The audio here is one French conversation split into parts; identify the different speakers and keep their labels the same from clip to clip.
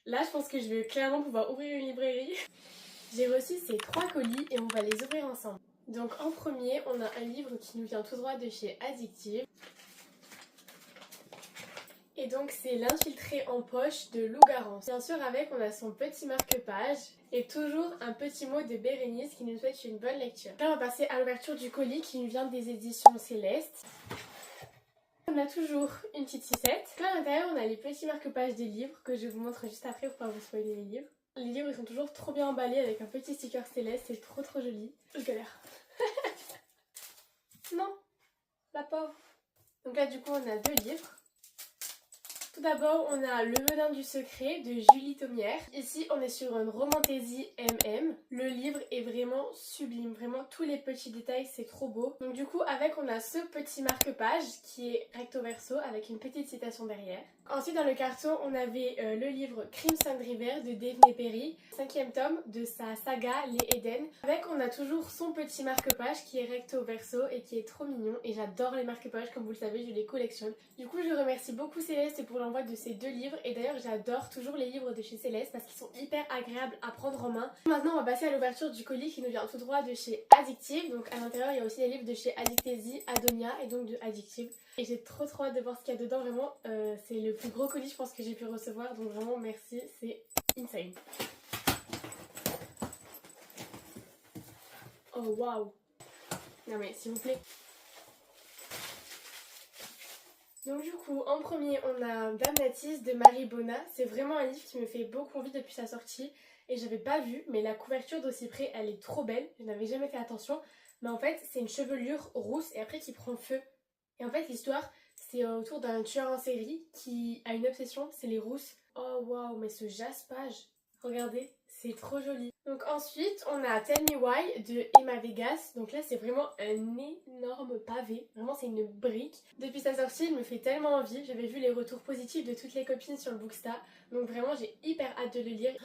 Speaker 1: Là, je pense que je vais clairement pouvoir ouvrir une librairie. J'ai reçu ces 3 colis et on va les ouvrir ensemble. Donc en premier, on a un livre qui nous vient tout droit de chez Addictive. Et donc c'est L'infiltré en poche de Lou Garance. Bien sûr avec on a son petit marque-page et toujours un petit mot de Bérénice qui nous souhaite une bonne lecture. Là on va passer à l'ouverture du colis qui nous vient des éditions Céleste. On a toujours une petite sucette. Là à l'intérieur on a les petits marque-pages des livres que je vous montre juste après pour pas vous spoiler les livres. Les livres ils sont toujours trop bien emballés avec un petit sticker Céleste, c'est trop joli. Je galère. Non, la pauvre. Donc là du coup on a 2 livres. Tout d'abord, on a Le Venin du Secret de Julie Thomière. Ici, on est sur une romantaisie MM. Le livre est vraiment sublime. Vraiment, tous les petits détails, c'est trop beau. Donc du coup, avec, on a ce petit marque-page qui est recto verso avec une petite citation derrière. Ensuite, dans le carton, on avait le livre Crimson River de Daphne Perry, 5e tome de sa saga Les Eden. Avec, on a toujours son petit marque-page qui est recto verso et qui est trop mignon. Et j'adore les marque-pages, comme vous le savez, je les collectionne. Du coup, je remercie beaucoup Céleste pour l'envoi de ces 2 livres. Et d'ailleurs, j'adore toujours les livres de chez Céleste parce qu'ils sont hyper agréables à prendre en main. Maintenant, on va passer à l'ouverture du colis qui nous vient tout droit de chez Addictive. Donc à l'intérieur, il y a aussi les livres de chez Addictaisie, Adonia et donc de Addictive. Et j'ai trop hâte de voir ce qu'il y a dedans, vraiment. C'est le plus gros colis, je pense, que j'ai pu recevoir. Donc vraiment, merci, c'est insane. Oh waouh! Non mais s'il vous plaît. Donc du coup, en premier, on a Damnatis de Marie Bona. C'est vraiment un livre qui me fait beaucoup envie depuis sa sortie. Et j'avais pas vu, mais la couverture d'aussi près, elle est trop belle. Je n'avais jamais fait attention. Mais en fait, c'est une chevelure rousse et après qui prend feu. Et en fait, l'histoire, c'est autour d'un tueur en série qui a une obsession, c'est les rousses. Oh waouh, mais ce jaspage, regardez, c'est trop joli. Donc ensuite, on a Tell Me Why de Emma Vegas. Donc là, c'est vraiment un énorme pavé. Vraiment, c'est une brique. Depuis sa sortie, il me fait tellement envie. J'avais vu les retours positifs de toutes les copines sur le Booksta. Donc vraiment, j'ai hyper hâte de le lire.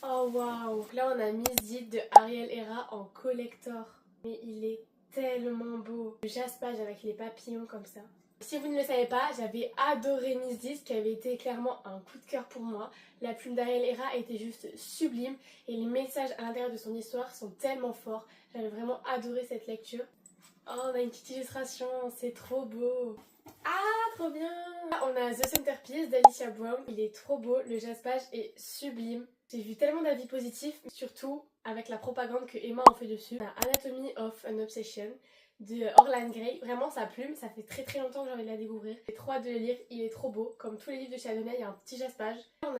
Speaker 1: Oh waouh. Là, on a Miss It de Ariel Hera en collector. Mais il est tellement beau. Le jaspage avec les papillons comme ça. Si vous ne le savez pas, j'avais adoré Miss This qui avait été clairement un coup de cœur pour moi. La plume d'Ariel Hera était juste sublime et les messages à l'intérieur de son histoire sont tellement forts. J'avais vraiment adoré cette lecture. Oh, on a une petite illustration, c'est trop beau. Ah, trop bien. On a The Centerpiece d'Alicia Brown. Il est trop beau, le jaspage est sublime. J'ai vu tellement d'avis positifs, surtout avec la propagande que Emma en fait dessus. On a Anatomy of an Obsession de Orlan Grey. Vraiment sa plume, ça fait très longtemps que j'ai envie de la découvrir. J'ai trop hâte de le lire, il est trop beau. Comme tous les livres de chez Adonia, il y a un petit jaspage.